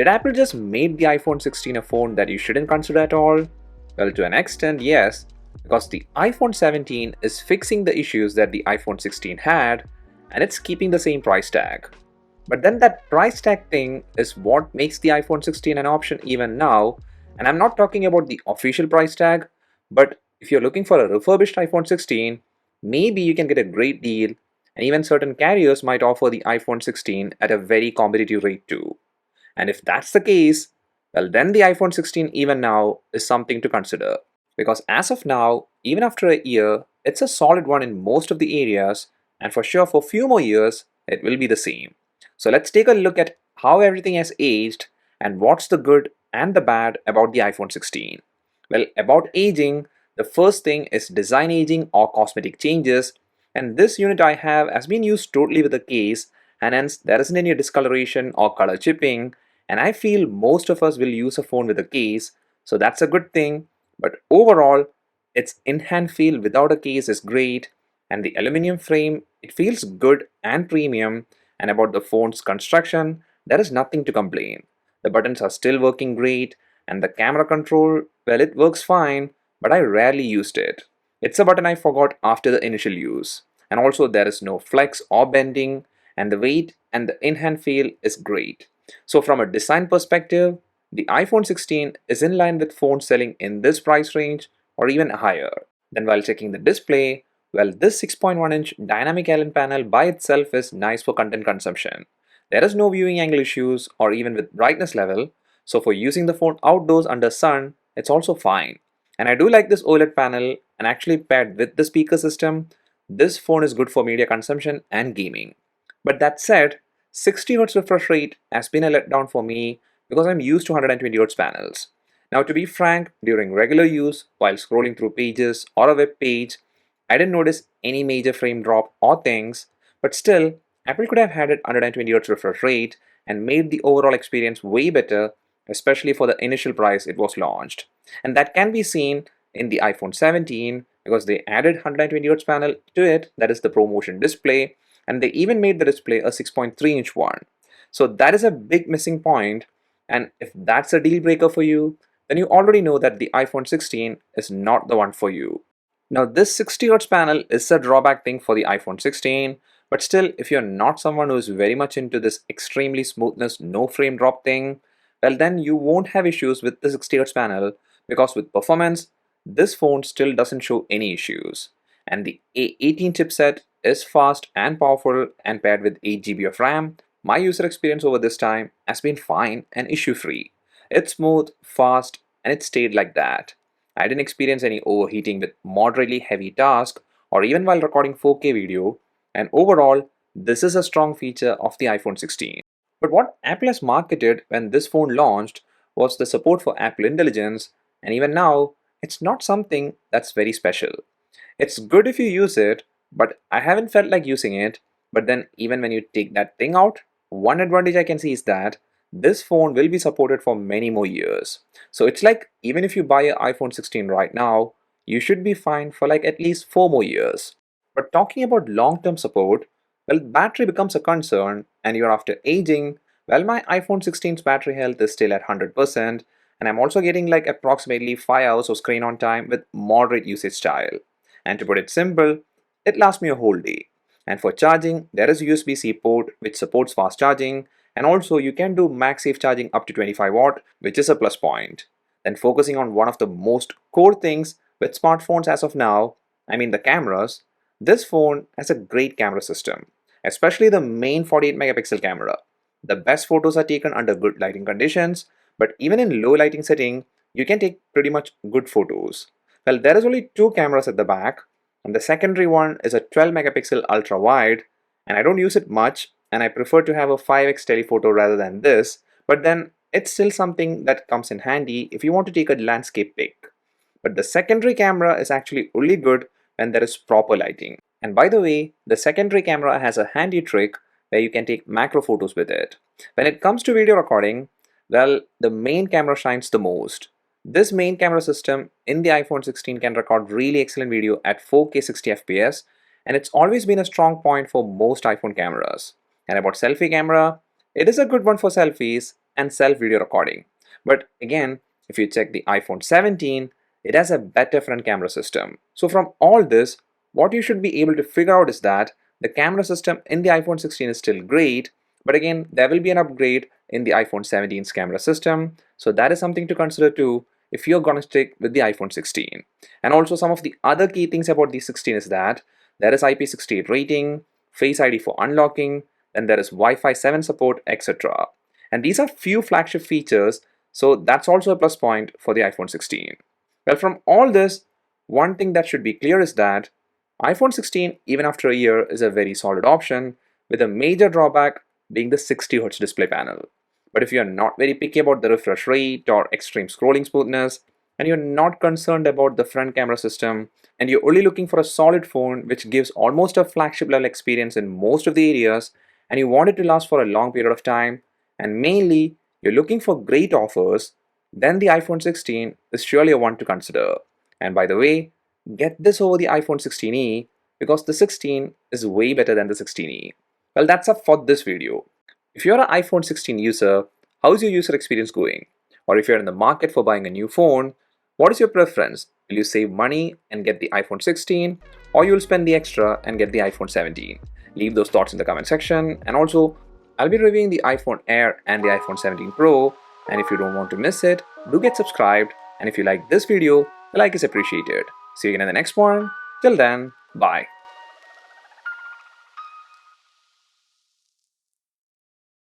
Did Apple just make the iPhone 16 a phone that you shouldn't consider at all? Well, to an extent, yes, because the iPhone 17 is fixing the issues that the iPhone 16 had, and it's keeping the same price tag. But then that price tag thing is what makes the iPhone 16 an option even now, and I'm not talking about the official price tag, but if you're looking for a refurbished iPhone 16, maybe you can get a great deal, and even certain carriers might offer the iPhone 16 at a very competitive rate too. And if that's the case, well, then the iPhone 16 even now is something to consider. Because as of now, even after a year, it's a solid one in most of the areas, and for sure for a few more years, it will be the same. So let's take a look at how everything has aged and what's the good and the bad about the iPhone 16. Well, about aging, the first thing is design aging or cosmetic changes, and this unit I have has been used totally with the case, and hence there isn't any discoloration or color chipping, and I feel most of us will use a phone with a case, so that's a good thing. But overall, its in-hand feel without a case is great, and the aluminum frame, it feels good and premium, and about the phone's construction, there is nothing to complain. The buttons are still working great, and the camera control, well, it works fine, but I rarely used it. It's a button I forgot after the initial use. And also there is no flex or bending, and the weight and the in-hand feel is great. So from a design perspective, the iPhone 16 is in line with phones selling in this price range or even higher. Then while checking the display, well, this 6.1-inch dynamic island panel by itself is nice for content consumption. There is no viewing angle issues or even with brightness level, so for using the phone outdoors under sun, it's also fine. And I do like this OLED panel, and actually paired with the speaker system, this phone is good for media consumption and gaming. But that said, 60Hz refresh rate has been a letdown for me because I'm used to 120Hz panels. Now to be frank, during regular use, while scrolling through pages or a web page, I didn't notice any major frame drop or things, but still, Apple could have had it 120Hz refresh rate and made the overall experience way better, especially for the initial price it was launched. And that can be seen in the iPhone 17 because they added 120Hz panel to it, that is the ProMotion display, and they even made the display a 6.3-inch one. So that is a big missing point, and if that's a deal breaker for you, then you already know that the iPhone 16 is not the one for you. Now this 60Hz panel is a drawback thing for the iPhone 16, but still if you're not someone who is very much into this extremely smoothness, no frame drop thing, well then you won't have issues with the 60Hz panel because with performance, this phone still doesn't show any issues. And the A18 chipset is fast and powerful, and paired with 8 GB of RAM, my user experience over this time has been fine and issue free. It's smooth, fast, and it stayed like that. I didn't experience any overheating with moderately heavy tasks or even while recording 4K video, and overall, this is a strong feature of the iPhone 16. But what Apple has marketed when this phone launched was the support for Apple Intelligence, and even now, it's not something that's very special. It's good if you use it, but I haven't felt like using it. But then, even when you take that thing out, one advantage I can see is that this phone will be supported for many more years. So it's like even if you buy an iPhone 16 right now, you should be fine for like at least 4 more years. But talking about long-term support, well, battery becomes a concern, and you're after aging. Well, my iPhone 16's battery health is still at 100%, and I'm also getting like approximately 5 hours of screen on time with moderate usage style. And to put it simple, it lasts me a whole day. And for charging, there is a USB-C port which supports fast charging, and also you can do MagSafe charging up to 25 watt, which is a plus point. Then focusing on one of the most core things with smartphones as of now, I mean the cameras, this phone has a great camera system, especially the main 48 megapixel camera. The best photos are taken under good lighting conditions, but even in low lighting setting, you can take pretty much good photos. Well, there is only two cameras at the back, and the secondary one is a 12 megapixel ultra wide, and I don't use it much, and I prefer to have a 5x telephoto rather than this, but then it's still something that comes in handy if you want to take a landscape pic. But the secondary camera is actually only good when there is proper lighting. And by the way, the secondary camera has a handy trick where you can take macro photos with it. When it comes to video recording, well, the main camera shines the most. This main camera system in the iPhone 16 can record really excellent video at 4K 60 FPS, and it's always been a strong point for most iPhone cameras. And about selfie camera, it is a good one for selfies, and self video recording. But again, if you check the iPhone 17, it has a better front camera system. So from all this, what you should be able to figure out is that the camera system in the iPhone 16 is still great, but again, there will be an upgrade in the iPhone 17's camera system. So that is something to consider too if you're gonna stick with the iPhone 16. And also some of the other key things about the 16 is that there is IP68 rating, Face ID for unlocking, then there is Wi-Fi 7 support, etc. And these are few flagship features, so that's also a plus point for the iPhone 16. Well, from all this, one thing that should be clear is that iPhone 16, even after a year, is a very solid option, with a major drawback being the 60Hz display panel. But if you're not very picky about the refresh rate or extreme scrolling smoothness, and you're not concerned about the front camera system, and you're only looking for a solid phone which gives almost a flagship level experience in most of the areas, and you want it to last for a long period of time, and mainly you're looking for great offers, then the iPhone 16 is surely a one to consider. And by the way, get this over the iPhone 16e because the 16 is way better than the 16e. Well, that's up for this video. If you're an iPhone 16 user, how's your user experience going? Or if you're in the market for buying a new phone, what is your preference? Will you save money and get the iPhone 16, or you'll spend the extra and get the iPhone 17? Leave those thoughts in the comment section. And also, I'll be reviewing the iPhone Air and the iPhone 17 Pro, and if you don't want to miss it, do get subscribed, and if you like this video, a like is appreciated. See you again in the next one. Till then, bye.